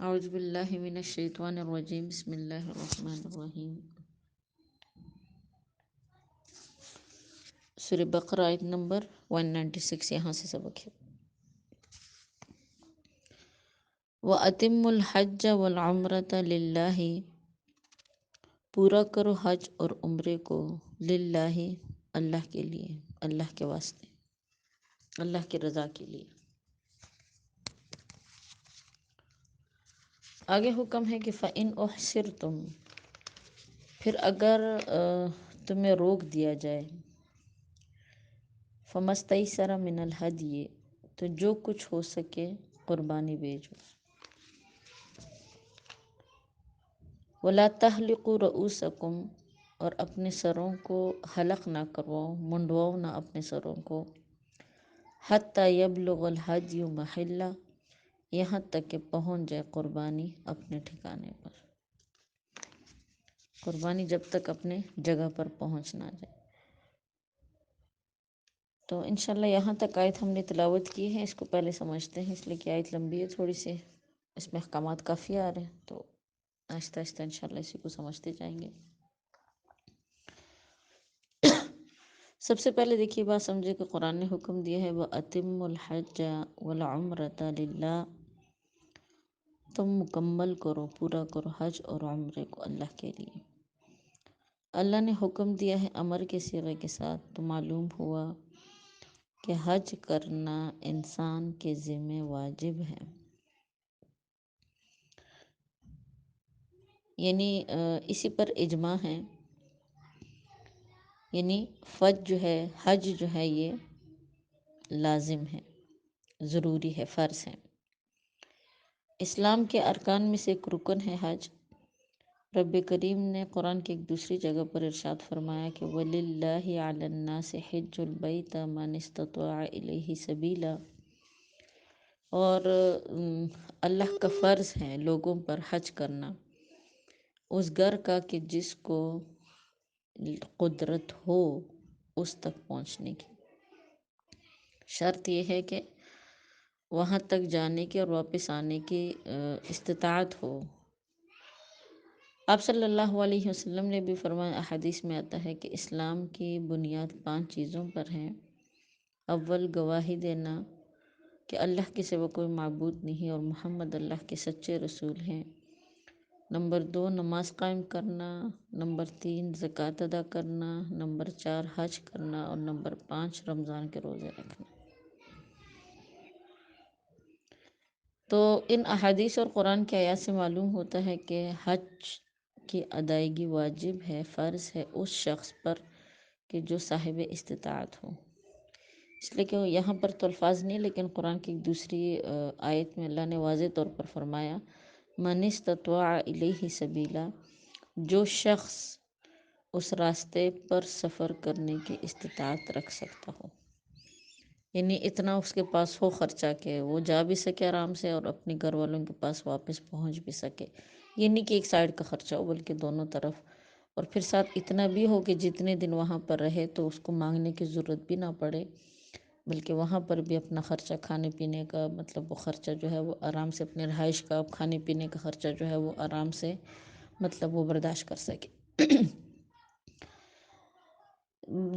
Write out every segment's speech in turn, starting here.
اعوذ باللہ من الشیطان الرجیم، بسم اللہ الرحمن الرحیم۔ سورہ بقرہ آیت نمبر 196، یہاں سے سبق ہے۔ وَأَتِمُّوا الْحَجَّ وَالْعُمْرَةَ لِلَّهِ، پورا کرو حج اور عمرے کو، للہ اللہ کے لیے، اللہ کے واسطے، اللہ کی رضا کے لیے۔ آگے حکم ہے کہ فَإِنْ أُحْصِرْتُمْ، پھر اگر تمہیں روک دیا جائے، فَمَا اسْتَيْسَرَ مِنَ الْهَدْيِ، تو جو کچھ ہو سکے قربانی بھیجو۔ وَلَا تَحْلِقُوا رُؤُوسَكُمْ، اور اپنے سروں کو حلق نہ کرواؤ، منڈواؤ نہ اپنے سروں کو، حَتَّى يَبْلُغَ الْهَدْيُ مَحِلَّهُ، یہاں تک کہ پہنچ جائے قربانی اپنے ٹھکانے پر۔ قربانی جب تک اپنے جگہ پر پہنچ نہ جائے۔ تو انشاءاللہ یہاں تک آیت ہم نے تلاوت کی ہے، اس کو پہلے سمجھتے ہیں، اس لیے کہ آیت لمبی ہے تھوڑی سی، اس میں احکامات کافی آ رہے ہیں، تو آہستہ آہستہ انشاءاللہ اسی کو سمجھتے جائیں گے۔ سب سے پہلے دیکھیے بات سمجھے کہ قرآن نے حکم دیا ہے وَأَتِمُّوا الْحَجَّ وَالْعُمْرَةَ لِلَّهِ، تم مکمل کرو، پورا کرو حج اور عمرے کو اللہ کے لیے۔ اللہ نے حکم دیا ہے امر کے صیغے کے ساتھ، تو معلوم ہوا کہ حج کرنا انسان کے ذمہ واجب ہے، یعنی اسی پر اجماع ہے، یعنی حج جو ہے یہ لازم ہے، ضروری ہے، فرض ہے۔ اسلام کے ارکان میں سے ایک رکن ہے حج۔ رب کریم نے قرآن کی ایک دوسری جگہ پر ارشاد فرمایا کہ وَلِلَّهِ عَلَى النَّاسِ حِجُّ الْبَيْتِ مَنِ اسْتَطَاعَ إِلَيْهِ سَبِيلًا، اور اللہ کا فرض ہے لوگوں پر حج کرنا اس گھر کا کہ جس کو قدرت ہو اس تک پہنچنے کی۔ شرط یہ ہے کہ وہاں تک جانے کی اور واپس آنے کی استطاعت ہو۔ آپ صلی اللہ علیہ وسلم نے بھی فرمایا، احادیث میں آتا ہے کہ اسلام کی بنیاد 5 چیزوں پر ہے۔ اول، گواہی دینا کہ اللہ کے سوا کوئی معبود نہیں اور محمد اللہ کے سچے رسول ہیں۔ نمبر 2، نماز قائم کرنا۔ نمبر 3، زکوٰۃ ادا کرنا۔ نمبر 4، حج کرنا، اور نمبر 5، رمضان کے روزے رکھنا۔ تو ان احادیث اور قرآن کی آیات سے معلوم ہوتا ہے کہ حج کی ادائیگی واجب ہے، فرض ہے اس شخص پر کہ جو صاحب استطاعت ہو۔ اس لیے کہ یہاں پر تو الفاظ نہیں، لیکن قرآن کی ایک دوسری آیت میں اللہ نے واضح طور پر فرمایا مَنِ اسْتَطَاعَ إِلَيْهِ سَبِيلًا، جو شخص اس راستے پر سفر کرنے کی استطاعت رکھ سکتا ہو، یعنی اتنا اس کے پاس ہو خرچہ کہ وہ جا بھی سکے آرام سے اور اپنے گھر والوں کے پاس واپس پہنچ بھی سکے، یہ نہیں کہ ایک سائیڈ کا خرچہ ہو بلکہ دونوں طرف، اور پھر ساتھ اتنا بھی ہو کہ جتنے دن وہاں پر رہے تو اس کو مانگنے کی ضرورت بھی نہ پڑے، بلکہ وہاں پر بھی اپنا خرچہ کھانے پینے کا، مطلب وہ خرچہ جو ہے وہ آرام سے، اپنے رہائش کا کھانے پینے کا خرچہ جو ہے وہ آرام سے مطلب وہ برداشت کر سکے۔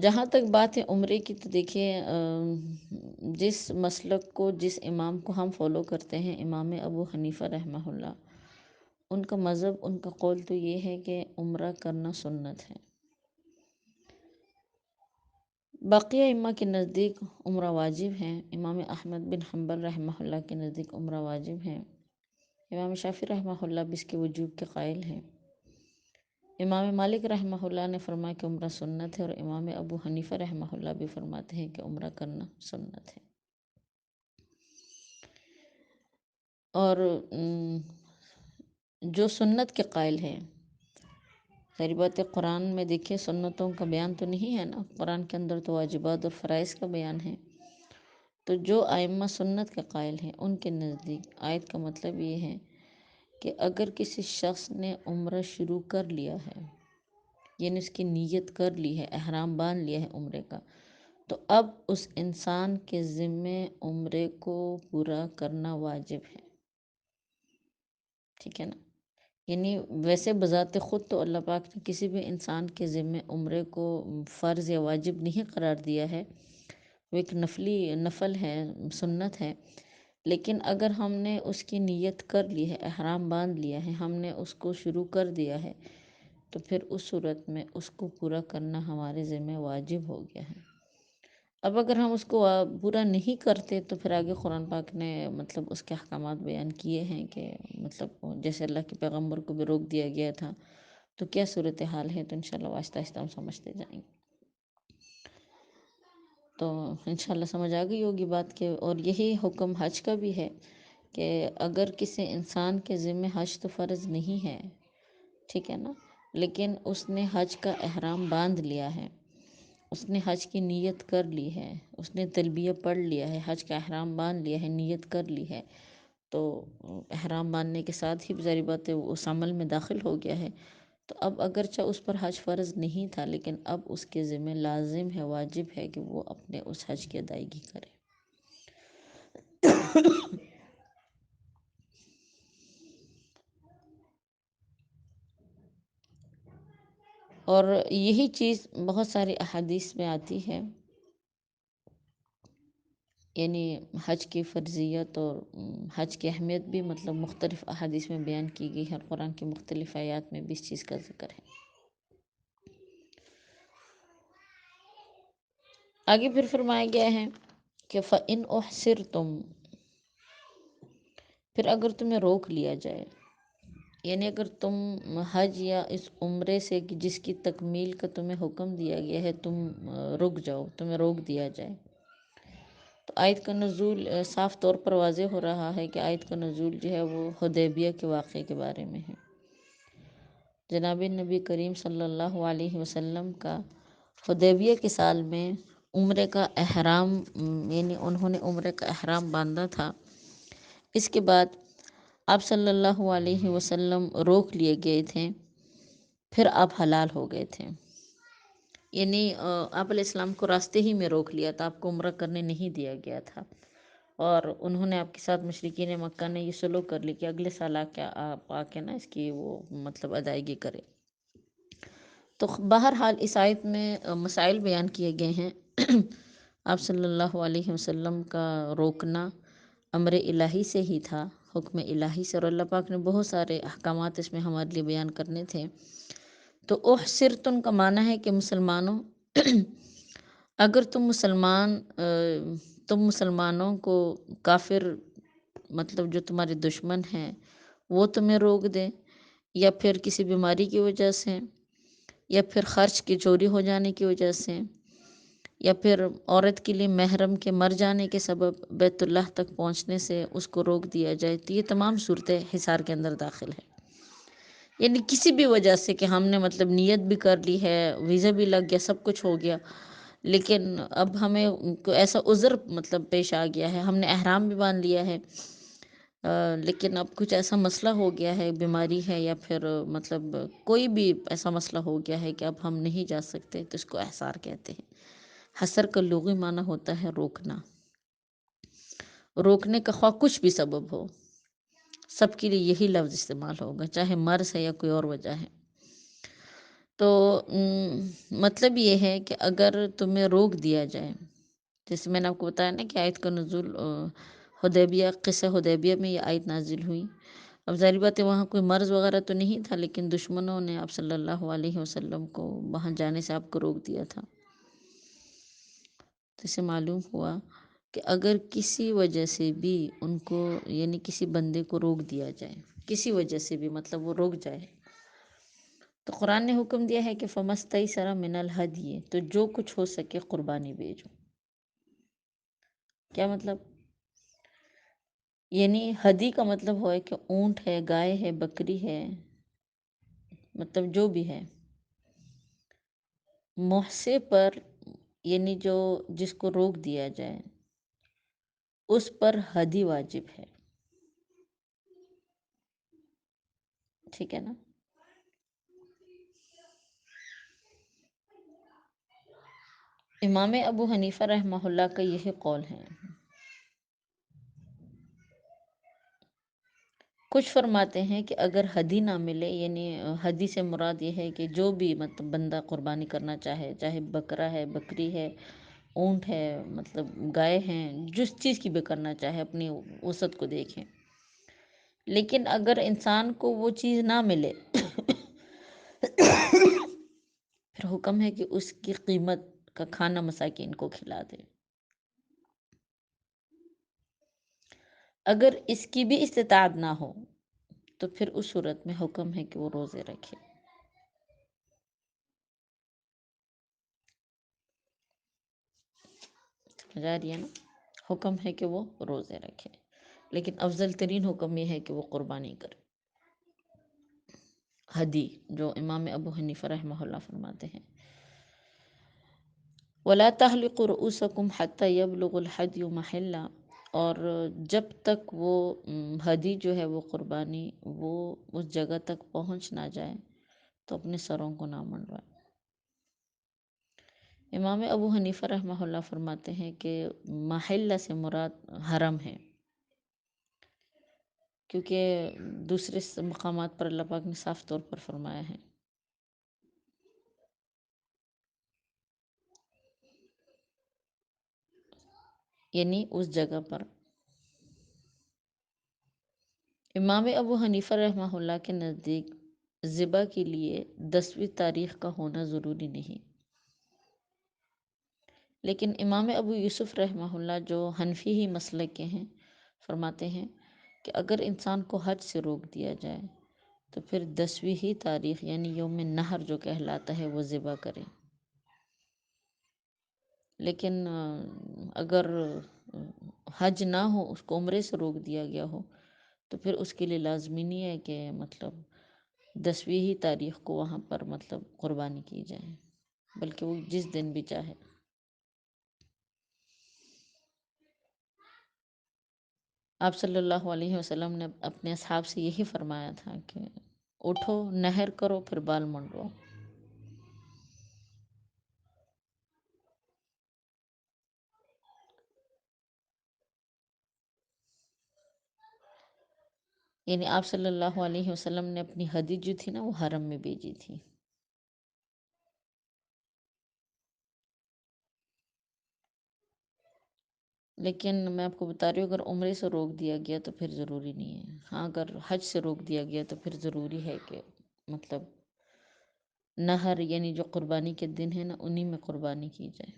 جہاں تک بات ہے عمرے کی، تو دیکھیے جس مسلک کو، جس امام کو ہم فالو کرتے ہیں، امام ابو حنیفہ رحمہ اللہ، ان کا مذہب، ان کا قول تو یہ ہے کہ عمرہ کرنا سنت ہے۔ باقی ائمہ کے نزدیک عمرہ واجب ہیں۔ امام احمد بن حنبل رحمہ اللہ کے نزدیک عمرہ واجب ہیں۔ امام شافعی رحمہ اللہ بھی اس کے وجوب کے قائل ہیں۔ امام مالک رحمہ اللہ نے فرمایا کہ عمرہ سنت ہے، اور امام ابو حنیفہ رحمہ اللہ بھی فرماتے ہیں کہ عمرہ کرنا سنت ہے۔ اور جو سنت کے قائل ہیں، ظاہر بات ہے قرآن میں دیکھیں سنتوں کا بیان تو نہیں ہے نا، قرآن کے اندر تو واجبات اور فرائض کا بیان ہے، تو جو ائمہ سنت کے قائل ہیں ان کے نزدیک آیت کا مطلب یہ ہے کہ اگر کسی شخص نے عمرہ شروع کر لیا ہے، یعنی اس کی نیت کر لی ہے، احرام باندھ لیا ہے عمرے کا، تو اب اس انسان کے ذمے عمرے کو پورا کرنا واجب ہے۔ ٹھیک ہے نا. یعنی ویسے بذات خود تو اللہ پاک نے کسی بھی انسان کے ذمے عمرے کو فرض یا واجب نہیں قرار دیا ہے، وہ ایک نفل ہے، سنت ہے. لیکن اگر ہم نے اس کی نیت کر لی ہے، احرام باندھ لیا ہے، ہم نے اس کو شروع کر دیا ہے، تو پھر اس صورت میں اس کو پورا کرنا ہمارے ذمہ واجب ہو گیا ہے. اب اگر ہم اس کو پورا نہیں کرتے تو پھر آگے قرآن پاک نے مطلب اس کے احکامات بیان کیے ہیں کہ مطلب جیسے اللہ کے پیغمبر کو بھی روک دیا گیا تھا، تو کیا صورتحال ہے، تو انشاءاللہ آہستہ آہستہ ہم سمجھتے جائیں گے. تو انشاءاللہ سمجھ آ گئی ہوگی بات کہ، اور یہی حکم حج کا بھی ہے کہ اگر کسی انسان کے ذمہ حج تو فرض نہیں ہے، ٹھیک ہے نا، لیکن اس نے حج کا احرام باندھ لیا ہے، اس نے حج کی نیت کر لی ہے، اس نے تلبیہ پڑھ لیا ہے، حج کا احرام باندھ لیا ہے، نیت کر لی ہے، تو احرام باندھنے کے ساتھ ہی ظاہر بات ہے وہ اس عمل میں داخل ہو گیا ہے. تو اب اگرچہ اس پر حج فرض نہیں تھا، لیکن اب اس کے ذمہ لازم ہے، واجب ہے کہ وہ اپنے اس حج کی ادائیگی کرے. اور یہی چیز بہت ساری احادیث میں آتی ہے، یعنی حج کی فرضیت اور حج کی اہمیت بھی مطلب مختلف احادیث میں بیان کی گئی ہے، اور قرآن کی مختلف آیات میں بھی اس چیز کا ذکر ہے. آگے پھر فرمایا گیا ہے کہ فَإِنْ أُحْصِرْتُمْ، پھر اگر تمہیں روک لیا جائے، یعنی اگر تم حج یا اس عمرے سے جس کی تکمیل کا تمہیں حکم دیا گیا ہے تم رک جاؤ، تمہیں روک دیا جائے، تو آیت کا نزول صاف طور پر واضح ہو رہا ہے کہ آیت کا نزول جو ہے وہ حدیبیہ کے واقعے کے بارے میں ہے. جناب نبی کریم صلی اللہ علیہ وسلم کا حدیبیہ کے سال میں عمرے کا احرام، یعنی انہوں نے عمرے کا احرام باندھا تھا. اس کے بعد آپ صلی اللہ علیہ وسلم روک لیے گئے تھے، پھر آپ حلال ہو گئے تھے. یعنی آپ علیہ السلام کو راستے ہی میں روک لیا تھا، آپ کو عمرہ کرنے نہیں دیا گیا تھا، اور انہوں نے آپ کے ساتھ مشرکین مکہ نے یہ سلوک کر لی کہ اگلے سال آپ آ کے نا اس کی وہ مطلب ادائیگی کرے. تو بہرحال اس آیت میں مسائل بیان کیے گئے ہیں. آپ صلی اللہ علیہ وسلم کا روکنا امر الہی سے ہی تھا، حکم الہی سے، اور اللہ پاک نے بہت سارے احکامات اس میں ہمارے لیے بیان کرنے تھے. تو احصرتن کا معنی ہے کہ مسلمانوں، اگر تم مسلمانوں کو کافر مطلب جو تمہارے دشمن ہیں وہ تمہیں روک دیں، یا پھر کسی بیماری کی وجہ سے، یا پھر خرچ کی چوری ہو جانے کی وجہ سے، یا پھر عورت کے لیے محرم کے مر جانے کے سبب بیت اللہ تک پہنچنے سے اس کو روک دیا جائے، تو یہ تمام صورتیں حصار کے اندر داخل ہے. یعنی کسی بھی وجہ سے کہ ہم نے مطلب نیت بھی کر لی ہے، ویزا بھی لگ گیا، سب کچھ ہو گیا، لیکن اب ہمیں کوئی ایسا عذر مطلب پیش آ گیا ہے، ہم نے احرام بھی باندھ لیا ہے، لیکن اب کچھ ایسا مسئلہ ہو گیا ہے، بیماری ہے، یا پھر مطلب کوئی بھی ایسا مسئلہ ہو گیا ہے کہ اب ہم نہیں جا سکتے، تو اس کو احصار کہتے ہیں. حصر کا لغوی معنی ہوتا ہے روکنا. روکنے کا خواہ کچھ بھی سبب ہو، سب کے لیے یہی لفظ استعمال ہوگا، چاہے مرض ہے یا کوئی اور وجہ ہے. تو مطلب یہ ہے کہ اگر تمہیں روک دیا جائے، جیسے میں نے آپ کو بتایا نا کہ آیت کا نزول حدیبیہ، قصہ حدیبیہ میں یہ آیت نازل ہوئی. اب ظاہر بات ہے وہاں کوئی مرض وغیرہ تو نہیں تھا، لیکن دشمنوں نے آپ صلی اللہ علیہ وسلم کو وہاں جانے سے آپ کو روک دیا تھا. تو اسے معلوم ہوا کہ اگر کسی وجہ سے بھی ان کو، یعنی کسی بندے کو روک دیا جائے، کسی وجہ سے بھی مطلب وہ روک جائے، تو قرآن نے حکم دیا ہے کہ فَمَسْتَيْسَرَ مِنَ الْهَدْيِ، تو جو کچھ ہو سکے قربانی بھیجو. کیا مطلب؟ یعنی ہدی کا مطلب ہے کہ اونٹ ہے، گائے ہے، بکری ہے، مطلب جو بھی ہے، محصے پر، یعنی جو جس کو روک دیا جائے اس پر ہدی واجب ہے. ٹھیک ہے نا. امام ابو حنیفہ رحمہ اللہ کا یہی قول ہے. کچھ فرماتے ہیں کہ اگر ہدی نہ ملے، یعنی ہدی سے مراد یہ ہے کہ جو بھی مطلب بندہ قربانی کرنا چاہے، چاہے بکرا ہے، بکری ہے، اونٹ ہے، مطلب گائے ہیں، جس چیز کی بھی کرنا چاہے اپنی وسعت کو دیکھیں، لیکن اگر انسان کو وہ چیز نہ ملے پھر حکم ہے کہ اس کی قیمت کا کھانا مساکین کو کھلا دے۔ اگر اس کی بھی استطاعت نہ ہو تو پھر اس صورت میں حکم ہے کہ وہ روزے رکھے۔ سمجھ آ رہی ہے نا؟ حکم ہے کہ وہ روزے رکھے، لیکن افضل ترین حکم یہ ہے کہ وہ قربانی کرے، ہدی، جو امام ابو حنیفہ رحمہ اللہ فرماتے ہیں۔ وَلَا تَحْلِقُوا رُؤُوسَكُمْ حَتَّى يَبْلُغَ الْحَدْيُ مَحِلَّهُ، اور جب تک وہ ہدی جو ہے وہ قربانی وہ اس جگہ تک پہنچ نہ جائے تو اپنے سروں کو نہ منڈوائے۔ امام ابو حنیفہ رحمہ اللہ فرماتے ہیں کہ محلہ سے مراد حرم ہے، کیونکہ دوسرے مقامات پر اللہ پاک نے صاف طور پر فرمایا ہے، یعنی اس جگہ پر۔ امام ابو حنیفہ رحمہ اللہ کے نزدیک ذبح کے لیے 10ویں تاریخ کا ہونا ضروری نہیں، لیکن امام ابو یوسف رحمہ اللہ جو حنفی ہی مسلک کے ہیں فرماتے ہیں کہ اگر انسان کو حج سے روک دیا جائے تو پھر 10ویں ہی تاریخ یعنی یوم نحر جو کہلاتا ہے وہ ذبح کرے، لیکن اگر حج نہ ہو، اس کو عمرے سے روک دیا گیا ہو، تو پھر اس کے لیے لازمی نہیں ہے کہ مطلب 10ویں ہی تاریخ کو وہاں پر مطلب قربانی کی جائے، بلکہ وہ جس دن بھی چاہے۔ آپ صلی اللہ علیہ وسلم نے اپنے اصحاب سے یہی فرمایا تھا کہ اٹھو، نہر کرو، پھر بال منڈو۔ یعنی آپ صلی اللہ علیہ وسلم نے اپنی ہدی جو تھی نا وہ حرم میں بھیجی تھی۔ لیکن میں آپ کو بتا رہی ہوں اگر عمرے سے روک دیا گیا تو پھر ضروری نہیں ہے، ہاں اگر حج سے روک دیا گیا تو پھر ضروری ہے کہ مطلب نہر یعنی جو قربانی کے دن ہے نا انہی میں قربانی کی جائے۔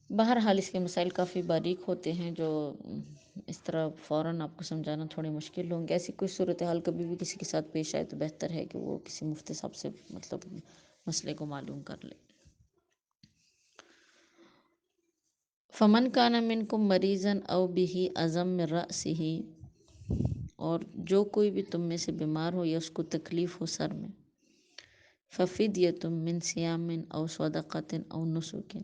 بہرحال اس کے مسائل کافی باریک ہوتے ہیں جو اس طرح فوراً آپ کو سمجھانا تھوڑی مشکل ہوں گے۔ ایسی کوئی صورتحال کبھی بھی کسی کے ساتھ پیش آئے تو بہتر ہے کہ وہ کسی مفتی صاحب سے مطلب مسئلے کو معلوم کر لے۔ فمن کان منکم مریضا او بہ اذی من رأسہ، اور جو کوئی بھی تم میں سے بیمار ہو یا اس کو تکلیف ہو سر میں، ففدیۃ من صیام او صدقۃ او نسک،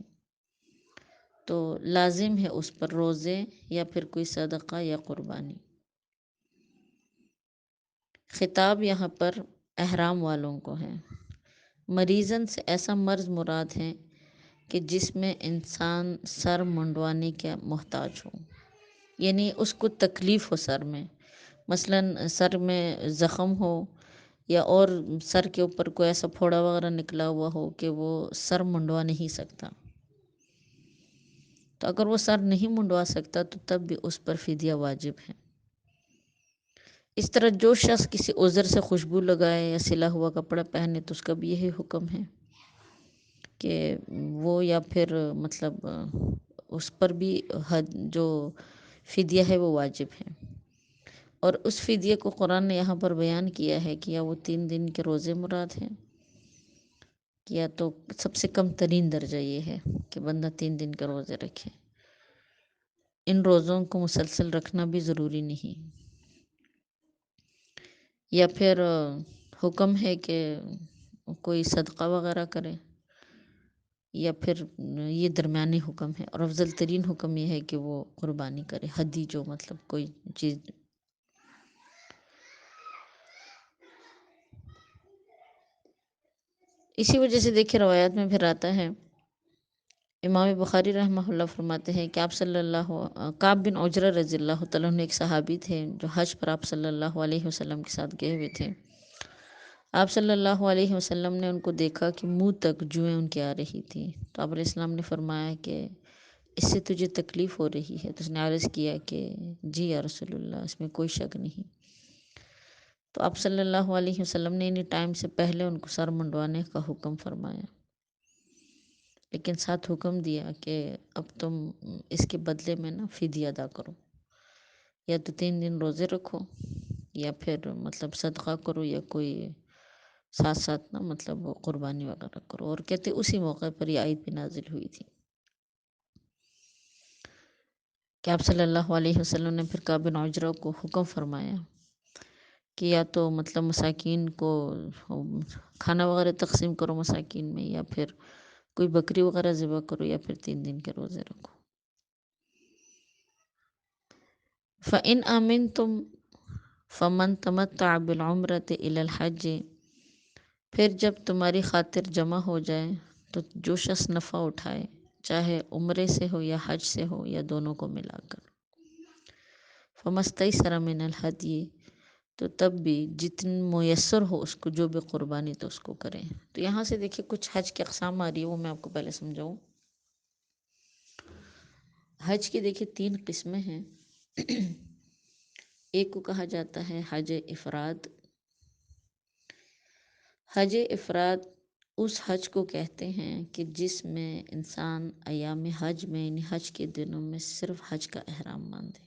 تو لازم ہے اس پر روزے یا پھر کوئی صدقہ یا قربانی۔ خطاب یہاں پر احرام والوں کو ہے۔ مریضن سے ایسا مرض مراد ہے کہ جس میں انسان سر منڈوانے کا محتاج ہو، یعنی اس کو تکلیف ہو سر میں، مثلاً سر میں زخم ہو یا اور سر کے اوپر کوئی ایسا پھوڑا وغیرہ نکلا ہوا ہو کہ وہ سر منڈوا نہیں سکتا، تو اگر وہ سر نہیں منڈوا سکتا تو تب بھی اس پر فدیہ واجب ہے۔ اس طرح جو شخص کسی عذر سے خوشبو لگائے یا سلا ہوا کپڑا پہنے تو اس کا بھی یہی حکم ہے کہ وہ یا پھر مطلب اس پر بھی جو فدیہ ہے وہ واجب ہے۔ اور اس فدیے کو قرآن نے یہاں پر بیان کیا ہے کہ یا وہ 3 دن کے روزے مراد ہیں، یا تو سب سے کم ترین درجہ یہ ہے کہ بندہ 3 دن کے روزے رکھے۔ ان روزوں کو مسلسل رکھنا بھی ضروری نہیں، یا پھر حکم ہے کہ کوئی صدقہ وغیرہ کرے، یا پھر یہ درمیانی حکم ہے، اور افضل ترین حکم یہ ہے کہ وہ قربانی کرے، ہدی جو مطلب کوئی چیز۔ اسی وجہ سے دیکھیں روایات میں پھر آتا ہے امام بخاری رحمہ اللہ فرماتے ہیں کہ کعب بن عجرہ رضی اللہ تعالیٰ عنہ ایک صحابی تھے جو حج پر آپ صلی اللہ علیہ وسلم کے ساتھ گئے ہوئے تھے۔ آپ صلی اللہ علیہ وسلم نے ان کو دیکھا کہ منہ تک جوئیں ان کے آ رہی تھیں، تو آپ علیہ السلام نے فرمایا کہ اس سے تجھے تکلیف ہو رہی ہے؟ تو اس نے عرض کیا کہ جی یا رسول اللہ، اس میں کوئی شک نہیں۔ تو آپ صلی اللہ علیہ وسلم نے انہیں ٹائم سے پہلے ان کو سر منڈوانے کا حکم فرمایا، لیکن ساتھ حکم دیا کہ اب تم اس کے بدلے میں نا فدیہ ادا کرو، یا تو 3 دن روزے رکھو، یا پھر مطلب صدقہ کرو، یا کوئی ساتھ ساتھ نا مطلب قربانی وغیرہ کرو۔ اور کہتے اسی موقع پر یہ آیت بھی نازل ہوئی تھی کہ آپ صلی اللہ علیہ وسلم نے پھر کعب بن عجرہ کو حکم فرمایا کہ یا تو مطلب مساکین کو کھانا وغیرہ تقسیم کرو مساکین میں، یا پھر کوئی بکری وغیرہ ذبح کرو، یا پھر 3 دن کے روزے رکھو۔ فَإِنْ آمِنْتُمْ فَمَنْ تَمَتَّعَ بِالْعُمْرَةِ إِلَى الْحَجِّ، پھر جب تمہاری خاطر جمع ہو جائے تو جو شخص نفع اٹھائے، چاہے عمرے سے ہو یا حج سے ہو یا دونوں کو ملا کر، فَمَسْتَيْسَرَ مِنَ الْهَدْيِ، تو تب بھی جتن میسر ہو اس کو، جو بھی قربانی تو اس کو کریں۔ تو یہاں سے دیکھیں کچھ حج کی اقسام آ رہی ہے، وہ میں آپ کو پہلے سمجھاؤں۔ حج کی دیکھیں 3 قسمیں ہیں۔ ایک کو کہا جاتا ہے حج افراد۔ حج افراد اس حج کو کہتے ہیں کہ جس میں انسان ایام حج میں، یعنی حج کے دنوں میں صرف حج کا احرام باندھے،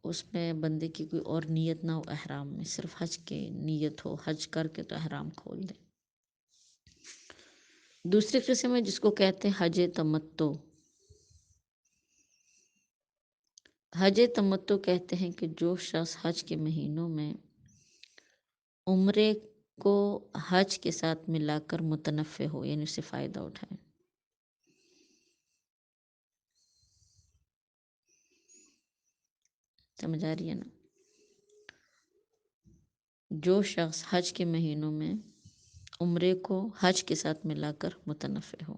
اس میں بندے کی کوئی اور نیت نہ ہو، احرام میں صرف حج کی نیت ہو، حج کر کے تو احرام کھول دے۔ دوسری قسم ہے جس کو کہتے ہیں حج تمتع۔ حج تمتع کہتے ہیں کہ جو شخص حج کے مہینوں میں عمرے کو حج کے ساتھ ملا کر متنفع ہو، یعنی اس سے فائدہ اٹھائے۔ سمجھ آ رہی ہے نا؟ جو شخص حج کے مہینوں میں عمرے کو حج کے ساتھ ملا کر متنفع ہو،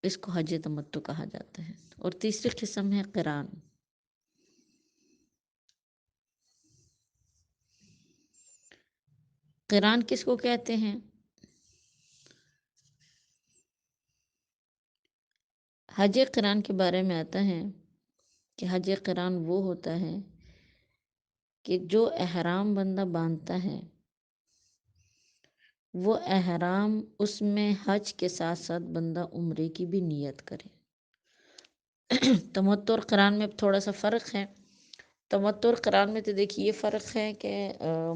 اس کو حج تمتع کہا جاتا ہے۔ اور تیسری قسم ہے قران۔ قران کس کو کہتے ہیں؟ حج قران کے بارے میں آتا ہے کہ حج قران وہ ہوتا ہے کہ جو احرام بندہ باندھتا ہے، وہ احرام اس میں حج کے ساتھ ساتھ بندہ عمرے کی بھی نیت کرے۔ تمتع اور قران میں تھوڑا سا فرق ہے۔ تمتع اور قران میں تو دیکھیے یہ فرق ہے کہ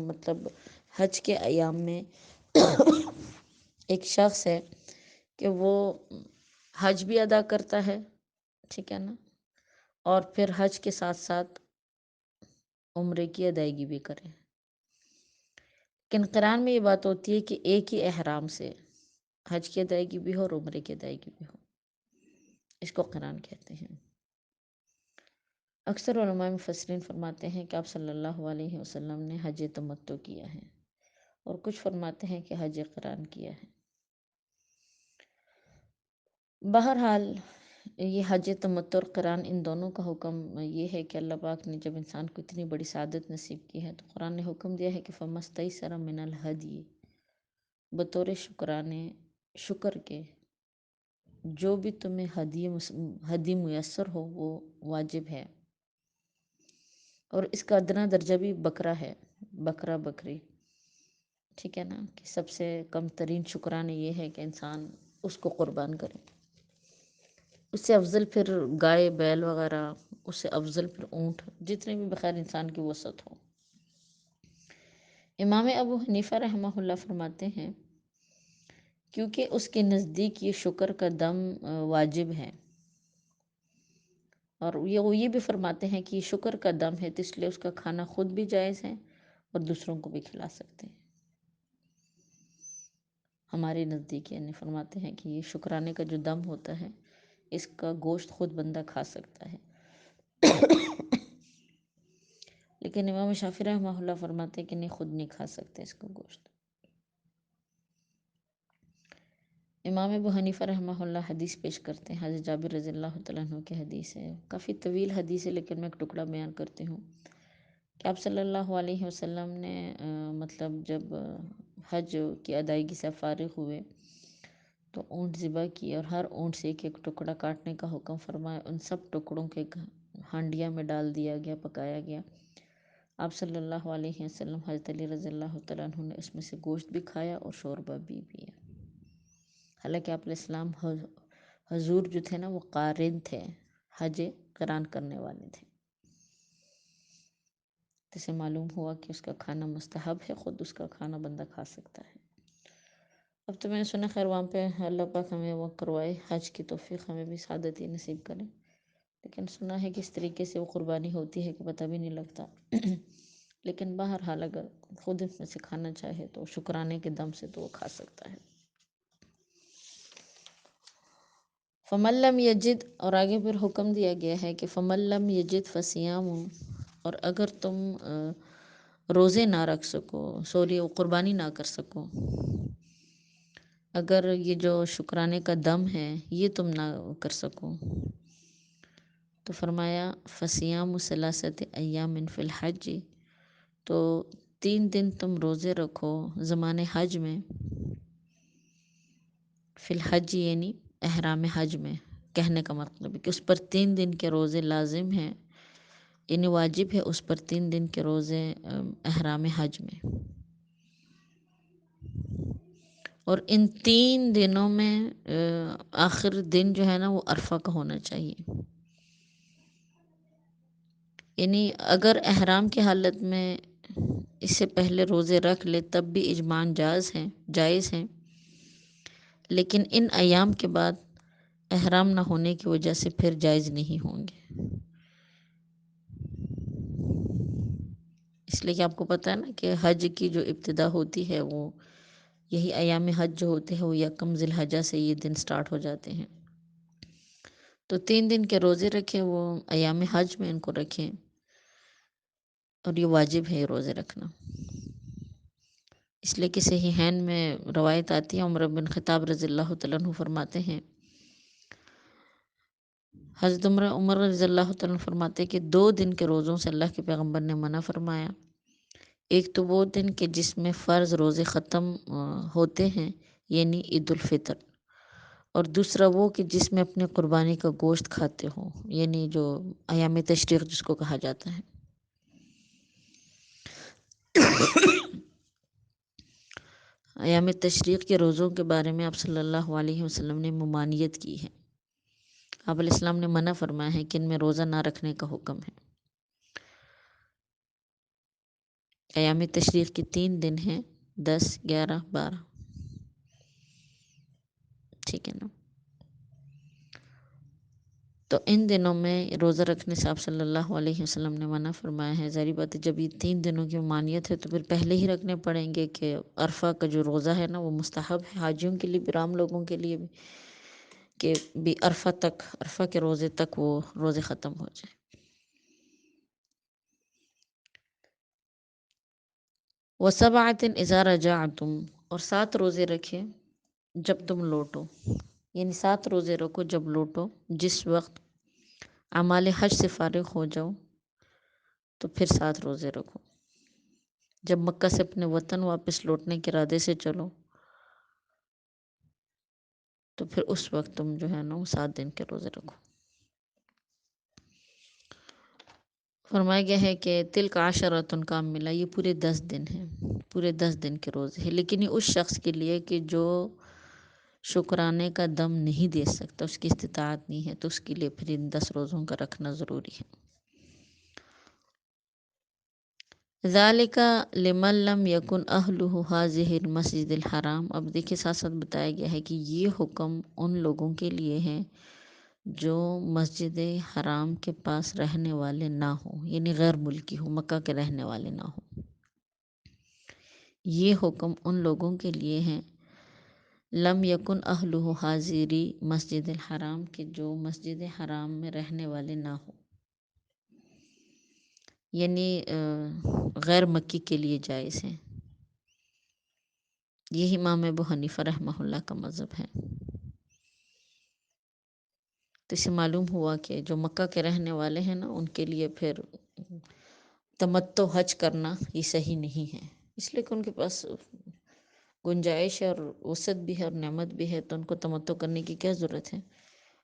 مطلب حج کے ایام میں ایک شخص ہے کہ وہ حج بھی ادا کرتا ہے، ٹھیک ہے نا، اور پھر حج کے ساتھ ساتھ عمرے کی ادائیگی بھی کرے۔ لیکن قران میں یہ بات ہوتی ہے کہ ایک ہی احرام سے حج کی ادائیگی بھی ہو اور عمرے کی ادائیگی بھی ہو، اس کو قران کہتے ہیں۔ اکثر علماء مفسرین فرماتے ہیں کہ آپ صلی اللہ علیہ وسلم نے حج تمتع کیا ہے، اور کچھ فرماتے ہیں کہ حج قران کیا ہے۔ بہرحال یہ حج تمتع اور قران، ان دونوں کا حکم یہ ہے کہ اللہ پاک نے جب انسان کو اتنی بڑی سعادت نصیب کی ہے تو قرآن نے حکم دیا ہے کہ فَمَسْتَيْسَرَ مِنَ الْهَدْيِ، بطور شکرانے، شکر کے جو بھی تمہیں ہدی میسر ہو وہ واجب ہے۔ اور اس کا ادنا درجہ بھی بکرا ہے، بکرا بکری، ٹھیک ہے نا، کہ سب سے کم ترین شکرانے یہ ہے کہ انسان اس کو قربان کرے۔ اس سے افضل پھر گائے بیل وغیرہ، اس سے افضل پھر اونٹ، جتنے بھی بخیر انسان کی وسعت ہو۔ امام ابو حنیفہ رحمہ اللہ فرماتے ہیں کیونکہ اس کے نزدیک یہ شکر کا دم واجب ہے، اور وہ یہ بھی فرماتے ہیں کہ یہ شکر کا دم ہے، تو اس لیے اس کا کھانا خود بھی جائز ہے اور دوسروں کو بھی کھلا سکتے ہیں۔ ہمارے نزدیک یعنی فرماتے ہیں کہ یہ شکرانے کا جو دم ہوتا ہے، اس کا گوشت خود بندہ کھا سکتا ہے۔ لیکن امام شافعی رحمہ اللہ فرماتے ہیں کہ نہیں، خود نہیں کھا سکتے اس کا گوشت۔ امام ابو حنیفہ رحمہ اللہ حدیث پیش کرتے ہیں، حضرت جابر رضی اللہ تعالیٰ عنہ کی حدیث ہے، کافی طویل حدیث ہے لیکن میں ایک ٹکڑا بیان کرتی ہوں کہ آپ صلی اللہ علیہ وسلم نے مطلب جب حج کی ادائیگی سے فارغ ہوئے تو اونٹ ذبح کیے، اور ہر اونٹ سے ایک ایک ٹکڑا کاٹنے کا حکم فرمایا، ان سب ٹکڑوں کے ہانڈیا میں ڈال دیا گیا، پکایا گیا۔ آپ صلی اللہ علیہ وسلم حضرت علی رضی اللہ تعالیٰ عنہ نے اس میں سے گوشت بھی کھایا اور شوربہ بھی پیا۔ حالانکہ آپ علیہ السلام حضور جو تھے نا وہ قارن تھے، حج قران کرنے والے تھے، جسے معلوم ہوا کہ اس کا کھانا مستحب ہے، خود اس کا کھانا بندہ کھا سکتا ہے۔ اب تو میں نے سنا خیر وہاں پہ اللہ پاک ہمیں وہ کروائے، حج کی توفیق ہمیں بھی سعادتی نصیب کرے، لیکن سنا ہے کہ اس طریقے سے وہ قربانی ہوتی ہے کہ پتہ بھی نہیں لگتا۔ لیکن بہرحال اگر خود اس میں سے کھانا چاہے تو شکرانے کے دم سے تو وہ کھا سکتا ہے۔ فَمَن لَّمْ یجد، اور آگے پھر حکم دیا گیا ہے کہ فَمَن لَّمْ یجد فَصِيَامُ، اور اگر تم روزے نہ رکھ سکو، سوری قربانی نہ کر سکو، اگر یہ جو شکرانے کا دم ہے یہ تم نہ کر سکو، تو فرمایا فَصِيَامُ ثَلَاثَةِ أَيَّامٍ فِي الْحَجِّ، تو 3 دن تم روزے رکھو زمان حج میں، فی الحج یعنی احرام حج میں، کہنے کا مطلب ہے کہ اس پر 3 دن کے روزے لازم ہیں، یعنی واجب ہے اس پر 3 دن کے روزے احرام حج میں، اور ان 3 دنوں میں آخر دن جو ہے نا وہ عرفہ کا ہونا چاہیے، یعنی اگر احرام کی حالت میں اس سے پہلے روزے رکھ لے تب بھی اجماع جائز ہیں، لیکن ان ایام کے بعد احرام نہ ہونے کی وجہ سے پھر جائز نہیں ہوں گے، اس لیے کہ آپ کو پتہ ہے نا کہ حج کی جو ابتدا ہوتی ہے وہ یہی ایام حج جو ہوتے ہیں وہ یکم ذی الحجہ سے یہ دن سٹارٹ ہو جاتے ہیں، تو 3 دن کے روزے رکھیں، وہ ایام حج میں ان کو رکھیں، اور یہ واجب ہے یہ روزے رکھنا، اس لیے کہ صحیحین میں روایت آتی ہے، عمر بن خطاب رضی اللہ تعالیٰ عنہ فرماتے ہیں، حضرت عمر رضی اللہ تعالیٰ عنہ فرماتے ہیں کہ 2 دن کے روزوں سے اللہ کے پیغمبر نے منع فرمایا، ایک تو وہ دن کہ جس میں فرض روزے ختم ہوتے ہیں یعنی عید الفطر، اور دوسرا وہ کہ جس میں اپنے قربانی کا گوشت کھاتے ہوں، یعنی جو ایام تشریق جس کو کہا جاتا ہے۔ ایام تشریق کے روزوں کے بارے میں آپ صلی اللہ علیہ وسلم نے ممانعت کی ہے، آپ علیہ السلام نے منع فرمایا ہے کہ ان میں روزہ نہ رکھنے کا حکم ہے۔ ایام تشریق کے 3 دن ہیں، 10، 11، 12، ٹھیک ہے نا، تو ان دنوں میں روزہ رکھنے سے آپ صلی اللہ علیہ وسلم نے منع فرمایا ہے۔ ظاہری بات ہے جب یہ 3 دنوں کی ممانعت ہے تو پھر پہلے ہی رکھنے پڑیں گے کہ عرفہ کا جو روزہ ہے نا وہ مستحب ہے حاجیوں کے لیے بھی، عام لوگوں کے لیے بھی، کہ بھی عرفہ کے روزے تک وہ روزے ختم ہو جائے۔ وَسَبْعَةٍ إِذَا رَجَعْتُمْ، اور 7 روزے رکھے جب تم لوٹو، یعنی 7 روزے رکھو جب لوٹو، جس وقت اعمال حج سے فارغ ہو جاؤ تو پھر 7 روزے رکھو، جب مکہ سے اپنے وطن واپس لوٹنے کے ارادے سے چلو تو پھر اس وقت تم جو ہے نا وہ 7 دن کے روزے رکھو۔ فرمایا گیا ہے کہ تلک عشرۃ کاملہ، یہ پورے 10 دن ہیں، پورے 10 دن کے روزے ہیں، لیکن یہ اس شخص کے لیے کہ جو شکرانے کا دم نہیں دے سکتا، اس کی استطاعت نہیں ہے، تو اس کے لیے پھر ان 10 روزوں کا رکھنا ضروری ہے۔ ذالک لمن لم یکن اہلہ ھذہ المسجد الحرام، اب دیکھیں ساتھ ساتھ بتایا گیا ہے کہ یہ حکم ان لوگوں کے لیے ہے جو مسجد حرام کے پاس رہنے والے نہ ہوں، یعنی غیر ملکی ہوں، مکہ کے رہنے والے نہ ہوں، یہ حکم ان لوگوں کے لیے ہے لم یکن اہلہ حاضری مسجد الحرام، کے جو مسجد حرام میں رہنے والے نہ ہوں، یعنی غیر مکی کے لیے جائز ہیں، یہی امام ابو حنیفہ رحمہ اللہ کا مذہب ہے۔ تو اسے معلوم ہوا کہ جو مکہ کے رہنے والے ہیں نا، ان کے لیے پھر تمتع حج کرنا یہ صحیح نہیں ہے، اس لیے کہ ان کے پاس گنجائش اور وسعت بھی ہے اور نعمت بھی ہے، تو ان کو تمتع کرنے کی کیا ضرورت ہے؟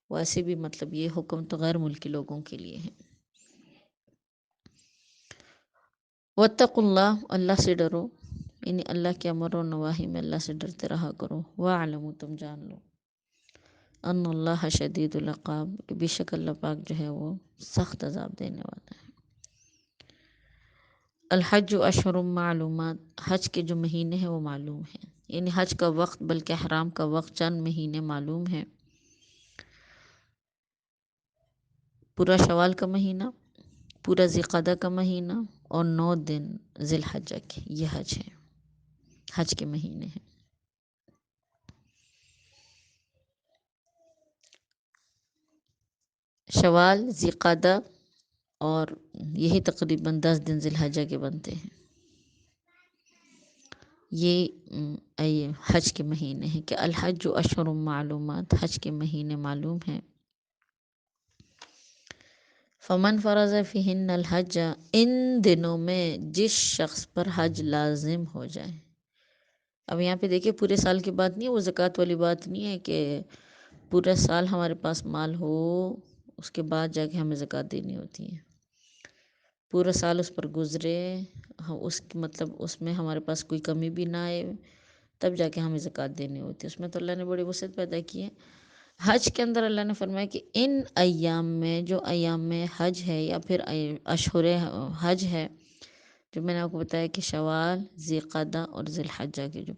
ویسے بھی مطلب یہ حکم تو غیر ملکی لوگوں کے لیے ہے۔ واتقوا اللہ، اللہ سے ڈرو، یعنی اللہ کے امر و نواہی میں اللہ سے ڈرتے رہا کرو۔ وَاعْلَمُوا، تم جان لو، ان اللہ شدید العقاب، کہ بے شک اللہ پاک جو ہے وہ سخت عذاب دینے والا ہے۔ الحج اشہر معلومات، حج کے جو مہینے ہیں وہ معلوم ہیں، یعنی حج کا وقت بلکہ احرام کا وقت چند مہینے معلوم ہے۔ پورا شوال کا مہینہ، پورا ذیقعدہ کا مہینہ، اور 9 دن ذی الحجہ کے، یہ حج ہے، حج کے مہینے ہیں۔ شوال، ذیقعدہ، اور یہی تقریباً 10 دن ذی الحجہ کے بنتے ہیں۔ یہ حج کے مہینے ہیں کہ الحج اشہر معلومات، حج کے مہینے معلوم ہیں۔ فمن فرض فیہن الحج، ان دنوں میں جس شخص پر حج لازم ہو جائے۔ اب یہاں پہ دیکھیں پورے سال کی بات نہیں ہے، وہ زکوٰۃ والی بات نہیں ہے کہ پورا سال ہمارے پاس مال ہو اس کے بعد جا کے ہمیں زکوٰۃ دینی ہوتی ہے۔ پورا سال اس پر گزرے، مطلب اس میں ہمارے پاس کوئی کمی بھی نہ آئے، تب جا کے ہمیں زکوٰۃ دینی ہوتی ہے۔ اس میں تو اللہ نے بڑی وسعت پیدا کی ہے۔ حج کے اندر اللہ نے فرمایا کہ ان ایام میں، جو ایام میں حج ہے یا پھر اشہر حج ہے، جو میں نے آپ کو بتایا کہ شوال، ذیقعدہ اور ذی الحجہ کے، جو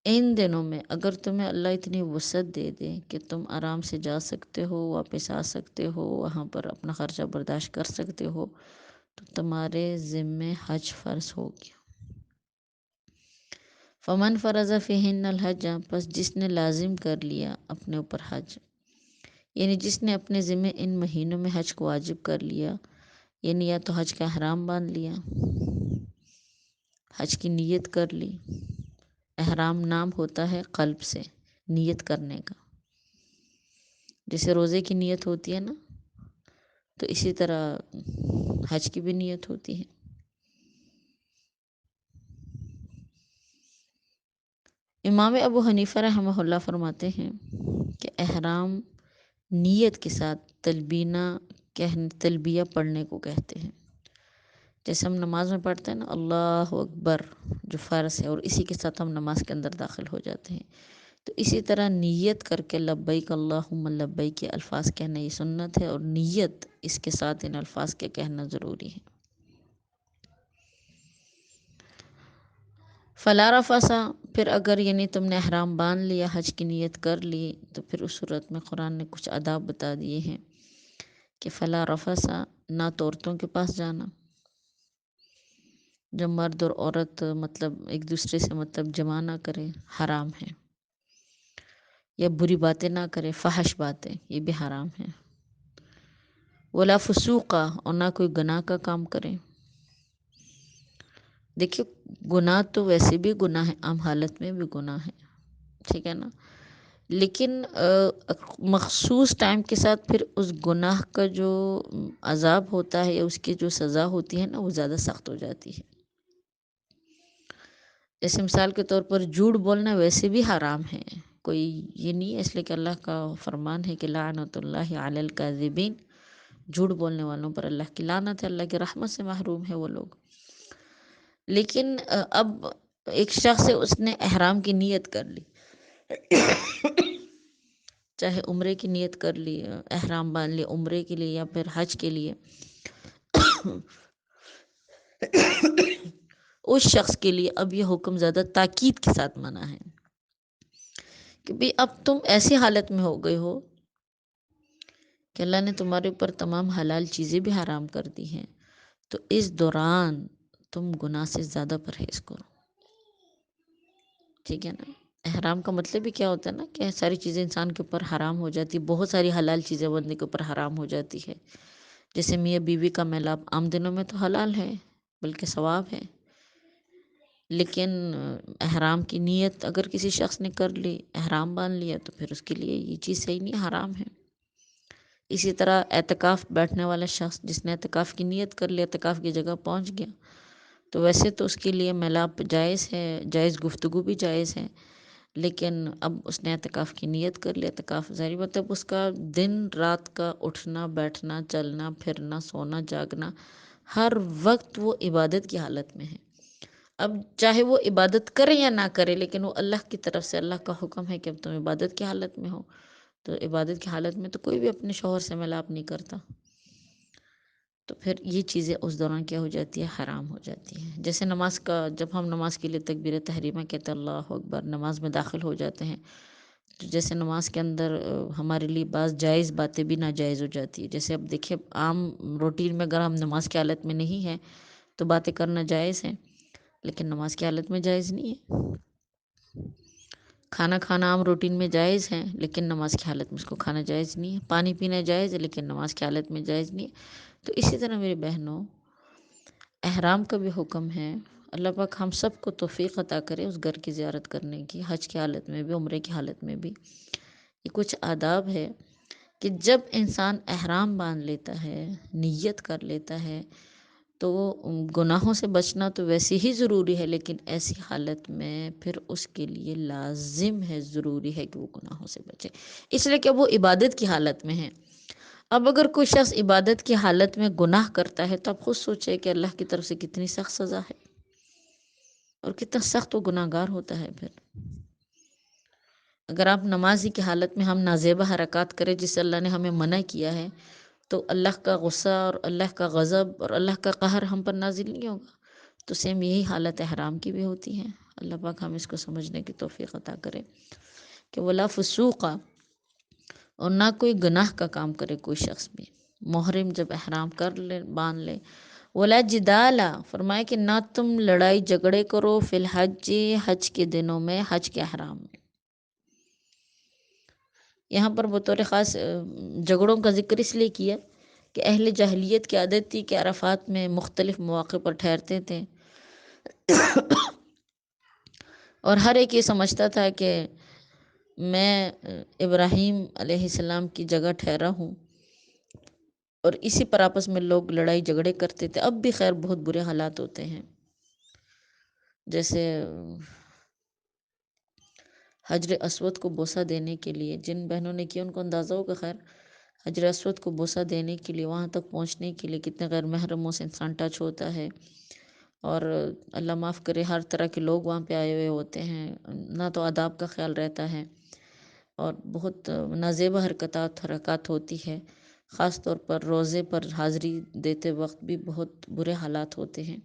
ان دنوں میں اگر تمہیں اللہ اتنی وسعت دے دے کہ تم آرام سے جا سکتے ہو، واپس آ سکتے ہو، وہاں پر اپنا خرچہ برداشت کر سکتے ہو، تو تمہارے ذمے حج فرض ہو گیا۔ فمن فرض فیہن الحج، پس جس نے لازم کر لیا اپنے اوپر حج، یعنی جس نے اپنے ذمے ان مہینوں میں حج کو واجب کر لیا، یعنی یا تو حج کا احرام باندھ لیا، حج کی نیت کر لی۔ احرام نام ہوتا ہے قلب سے نیت کرنے کا، جیسے روزے کی نیت ہوتی ہے نا، تو اسی طرح حج کی بھی نیت ہوتی ہے۔ امام ابو حنیفہ رحمہ اللہ فرماتے ہیں کہ احرام نیت کے ساتھ تلبیہ پڑھنے کو کہتے ہیں۔ جیسے ہم نماز میں پڑھتے ہیں نا اللہ اکبر، جو فرض ہے، اور اسی کے ساتھ ہم نماز کے اندر داخل ہو جاتے ہیں، تو اسی طرح نیت کر کے لبیک اللہم لبیک کے الفاظ کہنا یہ سنت ہے، اور نیت اس کے ساتھ ان الفاظ کے کہنا ضروری ہے۔ فلا رفثا، پھر اگر یعنی تم نے احرام باندھ لیا، حج کی نیت کر لی، تو پھر اس صورت میں قرآن نے کچھ آداب بتا دیے ہیں کہ فلا رفثا، نہ تو عورتوں کے پاس جانا، جب مرد اور عورت مطلب ایک دوسرے سے مطلب جمع نہ کرے، حرام ہے، یا بری باتیں نہ کرے، فحش باتیں، یہ بھی حرام ہے۔ ولا فسوقا، اور نہ کوئی گناہ کا کام کرے۔ دیکھیے گناہ تو ویسے بھی گناہ ہے، عام حالت میں بھی گناہ ہے، ٹھیک ہے نا، لیکن مخصوص ٹائم کے ساتھ پھر اس گناہ کا جو عذاب ہوتا ہے یا اس کی جو سزا ہوتی ہے نا، وہ زیادہ سخت ہو جاتی ہے۔ جیسے مثال کے طور پر جھوٹ بولنا ویسے بھی حرام ہے، کوئی یہ نہیں ہے، اس لیے کہ اللہ کا فرمان ہے کہ لعنت اللہ علی الکاذبین، جھوٹ بولنے والوں پر اللہ کی لعنت ہے، اللہ کی رحمت سے محروم ہے وہ لوگ۔ لیکن اب ایک شخص ہے، اس نے احرام کی نیت کر لی، چاہے عمرے کی نیت کر لی، احرام باندھ لی عمرے کے لیے یا پھر حج کے لیے، اس شخص کے لیے اب یہ حکم زیادہ تاکید کے ساتھ منع ہے کہ بھی اب تم ایسی حالت میں ہو گئے ہو کہ اللہ نے تمہارے اوپر تمام حلال چیزیں بھی حرام کر دی ہیں، تو اس دوران تم گناہ سے زیادہ پرہیز کرو، ٹھیک ہے نا۔ احرام کا مطلب ہی کیا ہوتا ہے نا کہ ساری چیزیں انسان کے اوپر حرام ہو جاتی، بہت ساری حلال چیزیں بندے کے اوپر حرام ہو جاتی ہے، جیسے میاں بیوی کا میلاب عام دنوں میں تو حلال ہے بلکہ ثواب ہے، لیکن احرام کی نیت اگر کسی شخص نے کر لی، احرام باندھ لیا، تو پھر اس کے لیے یہ چیز صحیح نہیں، حرام ہے۔ اسی طرح اعتکاف بیٹھنے والا شخص جس نے اعتکاف کی نیت کر لیا، اعتکاف کی جگہ پہنچ گیا، تو ویسے تو اس کے لیے میلاب جائز ہے، جائز گفتگو بھی جائز ہے، لیکن اب اس نے اعتکاف کی نیت کر لیا، اعتکاف ظاہری مطلب اس کا دن رات کا اٹھنا بیٹھنا چلنا پھرنا سونا جاگنا ہر وقت وہ عبادت کی حالت میں ہے۔ اب چاہے وہ عبادت کرے یا نہ کرے، لیکن وہ اللہ کی طرف سے اللہ کا حکم ہے کہ اب تم عبادت کی حالت میں ہو، تو عبادت کی حالت میں تو کوئی بھی اپنے شوہر سے ملاپ نہیں کرتا، تو پھر یہ چیزیں اس دوران کیا ہو جاتی ہے، حرام ہو جاتی ہیں۔ جیسے نماز کا، جب ہم نماز کے لیے تکبیر تحریمہ کہتے ہیں اللہ اکبر، نماز میں داخل ہو جاتے ہیں، تو جیسے نماز کے اندر ہمارے لیے بعض جائز باتیں بھی ناجائز ہو جاتی ہے۔ جیسے اب دیکھیں عام روٹین میں اگر ہم نماز کی حالت میں نہیں ہیں تو باتیں کرنا جائز ہیں، لیکن نماز کی حالت میں جائز نہیں ہے۔ کھانا کھانا عام روٹین میں جائز ہیں، لیکن نماز کی حالت میں اس کو کھانا جائز نہیں ہے۔ پانی پینا جائز ہے، لیکن نماز کی حالت میں جائز نہیں ہے۔ تو اسی طرح میری بہنوں، احرام کا بھی حکم ہے۔ اللہ پاک ہم سب کو توفیق عطا کرے اس گھر کی زیارت کرنے کی، حج کی حالت میں بھی، عمرے کی حالت میں بھی۔ یہ کچھ آداب ہے کہ جب انسان احرام باندھ لیتا ہے، نیت کر لیتا ہے، تو گناہوں سے بچنا تو ویسے ہی ضروری ہے، لیکن ایسی حالت میں پھر اس کے لیے لازم ہے، ضروری ہے کہ وہ گناہوں سے بچے، اس لیے کہ وہ عبادت کی حالت میں ہے۔ اب اگر کوئی شخص عبادت کی حالت میں گناہ کرتا ہے تو آپ خود سوچیں کہ اللہ کی طرف سے کتنی سخت سزا ہے، اور کتنا سخت وہ گناہ گار ہوتا ہے پھر۔ اگر آپ نمازی کی حالت میں ہم نازیبہ حرکات کریں جس سے اللہ نے ہمیں منع کیا ہے، تو اللہ کا غصہ اور اللہ کا غضب اور اللہ کا قہر ہم پر نازل نہیں ہوگا؟ تو سیم یہی حالت احرام کی بھی ہوتی ہے۔ اللہ پاک ہم اس کو سمجھنے کی توفیق عطا کرے کہ ولا فسوق، اور نہ کوئی گناہ کا کام کرے کوئی شخص بھی، محرم جب احرام کر لے، باندھ لے۔ ولا جدال، فرمایا کہ نہ تم لڑائی جھگڑے کرو فی الحج، حج کے دنوں میں، حج کے احرام میں۔ یہاں پر بطور خاص جھگڑوں کا ذکر اس لیے کیا کہ اہل جاہلیت کی عادت تھی کہ عرفات میں مختلف مواقع پر ٹھہرتے تھے، اور ہر ایک یہ سمجھتا تھا کہ میں ابراہیم علیہ السلام کی جگہ ٹھہرا ہوں، اور اسی پر آپس میں لوگ لڑائی جھگڑے کرتے تھے۔ اب بھی خیر بہت برے حالات ہوتے ہیں، جیسے حجر اسود کو بوسہ دینے کے لیے جن بہنوں نے کیا ان کو اندازہ ہوگا، خیر حجر اسود کو بوسہ دینے کے لیے، وہاں تک پہنچنے کے لیے کتنے غیر محرموں سے انسان ٹچ ہوتا ہے، اور اللہ معاف کرے ہر طرح کے لوگ وہاں پہ آئے ہوئے ہوتے ہیں، نہ تو آداب کا خیال رہتا ہے، اور بہت نازیبہ حرکات ہوتی ہے۔ خاص طور پر روزے پر حاضری دیتے وقت بھی بہت برے حالات ہوتے ہیں۔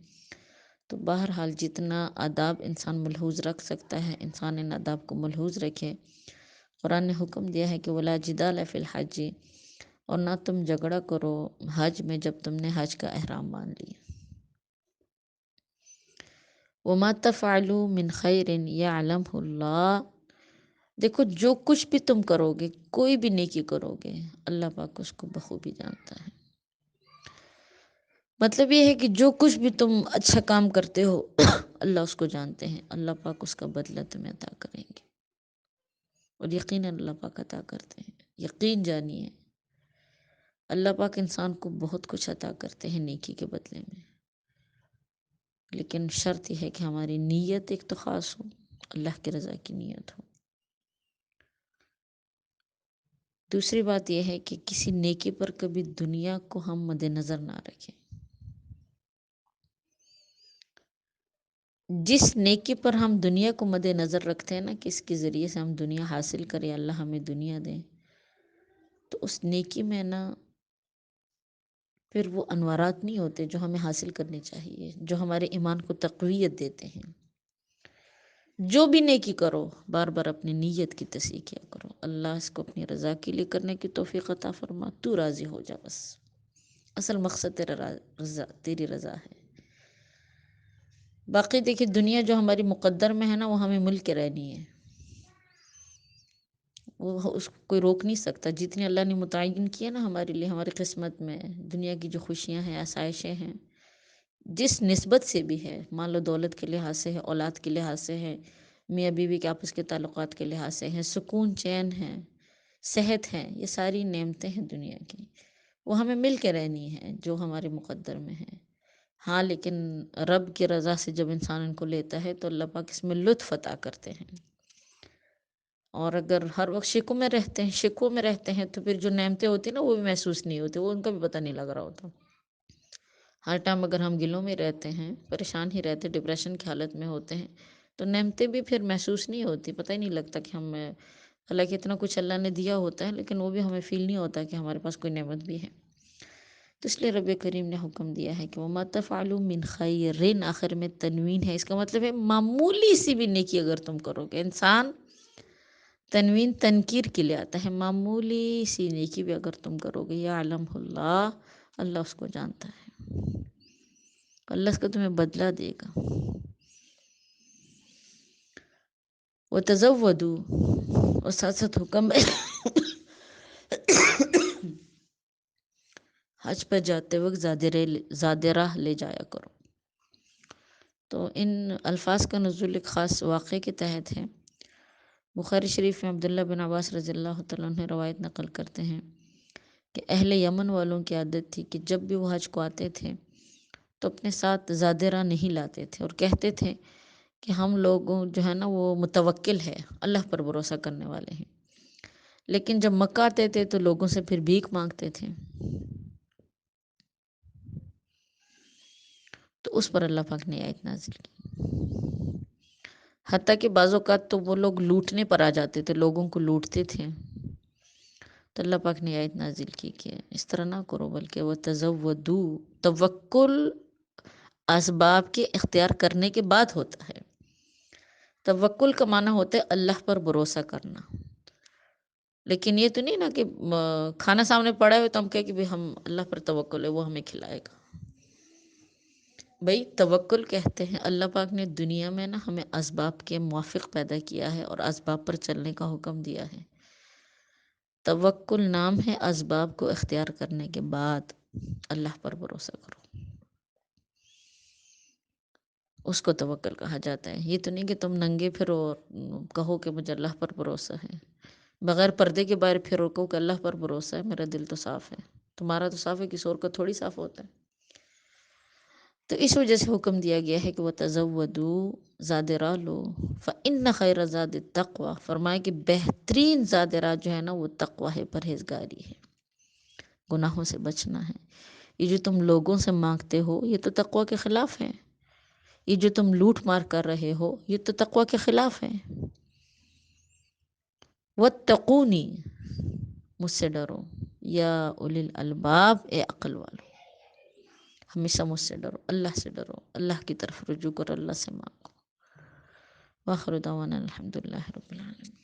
تو بہرحال جتنا آداب انسان ملحوظ رکھ سکتا ہے، انسان ان آداب کو ملحوظ رکھے۔ قرآن نے حکم دیا ہے کہ ولا جدال فی الحج، اور نہ تم جھگڑا کرو حج میں جب تم نے حج کا احرام باندھ لیا۔ وما تفعلوا من خیر یعلمہ اللہ، دیکھو جو کچھ بھی تم کرو گے، کوئی بھی نیکی کرو گے، اللہ پاک اس کو بخوبی جانتا ہے۔ مطلب یہ ہے کہ جو کچھ بھی تم اچھا کام کرتے ہو اللہ اس کو جانتے ہیں، اللہ پاک اس کا بدلہ تمہیں عطا کریں گے، اور یقیناً اللہ پاک عطا کرتے ہیں، یقین جانیے اللہ پاک انسان کو بہت کچھ عطا کرتے ہیں نیکی کے بدلے میں، لیکن شرط یہ ہے کہ ہماری نیت ایک تو خاص ہو، اللہ کی رضا کی نیت ہو۔ دوسری بات یہ ہے کہ کسی نیکی پر کبھی دنیا کو ہم مد نظر نہ رکھیں۔ جس نیکی پر ہم دنیا کو مد نظر رکھتے ہیں نا کہ اس کے ذریعے سے ہم دنیا حاصل کریں، اللہ ہمیں دنیا دیں، تو اس نیکی میں نا پھر وہ انوارات نہیں ہوتے جو ہمیں حاصل کرنے چاہیے، جو ہمارے ایمان کو تقویت دیتے ہیں۔ جو بھی نیکی کرو بار بار اپنی نیت کی تصحیح کیا کرو، اللہ اس کو اپنی رضا کے لیے کرنے کی توفیق عطا فرما، تو راضی ہو جا، بس اصل مقصد تیرا رضا، تیری رضا ہے۔ باقی دیکھیے دنیا جو ہماری مقدر میں ہے نا وہ ہمیں مل کے رہنی ہے، وہ اس کو کوئی روک نہیں سکتا۔ جتنی اللہ نے متعین کیا نا ہمارے لیے، ہماری قسمت میں دنیا کی جو خوشیاں ہیں، آسائشیں ہیں، جس نسبت سے بھی ہے، مان لو دولت کے لحاظ سے ہے، اولاد کے لحاظ سے ہے، میاں بیوی کے آپس کے تعلقات کے لحاظ سے ہیں، سکون چین ہے، صحت ہے، یہ ساری نعمتیں ہیں دنیا کی، وہ ہمیں مل کے رہنی ہیں جو ہمارے مقدر میں ہیں۔ ہاں لیکن رب کی رضا سے جب انسان ان کو لیتا ہے تو اللہ پاک اس میں لطف عطا کرتے ہیں، اور اگر ہر وقت شکوں میں رہتے ہیں تو پھر جو نعمتیں ہوتی ہیں نا وہ بھی محسوس نہیں ہوتی، وہ ان کا بھی پتہ نہیں لگ رہا ہوتا۔ ہر ٹائم اگر ہم گلوں میں رہتے ہیں، پریشان ہی رہتے، ڈپریشن کی حالت میں ہوتے ہیں، تو نعمتیں بھی پھر محسوس نہیں ہوتی، پتہ ہی نہیں لگتا کہ ہم، حالانکہ اتنا کچھ اللہ نے دیا ہوتا ہے لیکن وہ بھی ہمیں فیل نہیں ہوتا کہ ہمارے پاس کوئی نعمت بھی ہے۔ تو اس لیے رب کریم نے حکم دیا ہے کہ وَمَا تَفْعَلُوا مِنْ خَيْرٍ، آخر میں تنوین ہے، اس کا مطلب ہے معمولی سی بھی نیکی اگر تم کرو گے، انسان تنوین تنکیر کے لیے آتا ہے، معمولی سی نیکی بھی اگر تم کرو گے، یعلمہ اللہ، اللہ اس کو جانتا ہے، اللہ اس کا تمہیں بدلہ دے گا۔ وَتَزَوَّدُوا، اور ساتھ ساتھ حکم ہے حج پر جاتے وقت زیادہ راہ لے جایا کرو۔ تو ان الفاظ کا نزول ایک خاص واقعے کے تحت ہے۔ بخاری شریف میں عبداللہ بن عباس رضی اللہ تعالیٰ عنہ روایت نقل کرتے ہیں کہ اہل یمن والوں کی عادت تھی کہ جب بھی وہ حج کو آتے تھے تو اپنے ساتھ زیادہ راہ نہیں لاتے تھے، اور کہتے تھے کہ ہم لوگوں جو ہے نا وہ متوکل ہے، اللہ پر بھروسہ کرنے والے ہیں، لیکن جب مکہ آتے تھے تو لوگوں سے پھر بھیک مانگتے تھے، تو اس پر اللہ پاک نے آیت نازل کی، حتیٰ کہ بعض اوقات تو وہ لوگ لوٹنے پر آ جاتے تھے، لوگوں کو لوٹتے تھے، تو اللہ پاک نے آیت نازل کی کہ اس طرح نہ کرو، بلکہ وہ توکل اسباب کے اختیار کرنے کے بعد ہوتا ہے۔ توکل کا معنی ہوتا ہے اللہ پر بھروسہ کرنا، لیکن یہ تو نہیں نا کہ کھانا سامنے پڑا ہے تو ہم کہیں کہ بھی ہم اللہ پر توکل ہے، وہ ہمیں کھلائے گا۔ بھئی توکل کہتے ہیں اللہ پاک نے دنیا میں نا ہمیں اسباب کے موافق پیدا کیا ہے اور اسباب پر چلنے کا حکم دیا ہے۔ توکل نام ہے اسباب کو اختیار کرنے کے بعد اللہ پر بھروسہ کرو، اس کو توکل کہا جاتا ہے۔ یہ تو نہیں کہ تم ننگے پھرو اور کہو کہ مجھے اللہ پر بھروسہ ہے، بغیر پردے کے باہر پھرو کہو کہ اللہ پر بھروسہ ہے، میرا دل تو صاف ہے، تمہارا تو صاف ہے، کسی اور کا تھوڑی صاف ہوتا ہے۔ تو اس وجہ سے حکم دیا گیا ہے کہ وہ تزودوا، زاد راہ لو، فإن خیر زاد التقوی، فرمائے کہ بہترین زاد راہ جو ہے نا وہ تقوی ہے، پرہیزگاری ہے، گناہوں سے بچنا ہے۔ یہ جو تم لوگوں سے مانگتے ہو یہ تو تقوی کے خلاف ہے، یہ جو تم لوٹ مار کر رہے ہو یہ تو تقوی کے خلاف ہے۔ واتقونی، مجھ سے ڈرو، یا اولی الالباب، اے عقل والو، ہمیشہ مجھ سے ڈرو، اللہ سے ڈرو، اللہ کی طرف رجوع کرو، اللہ سے مانگو۔ وآخر دعوانا الحمدللہ رب العالمین۔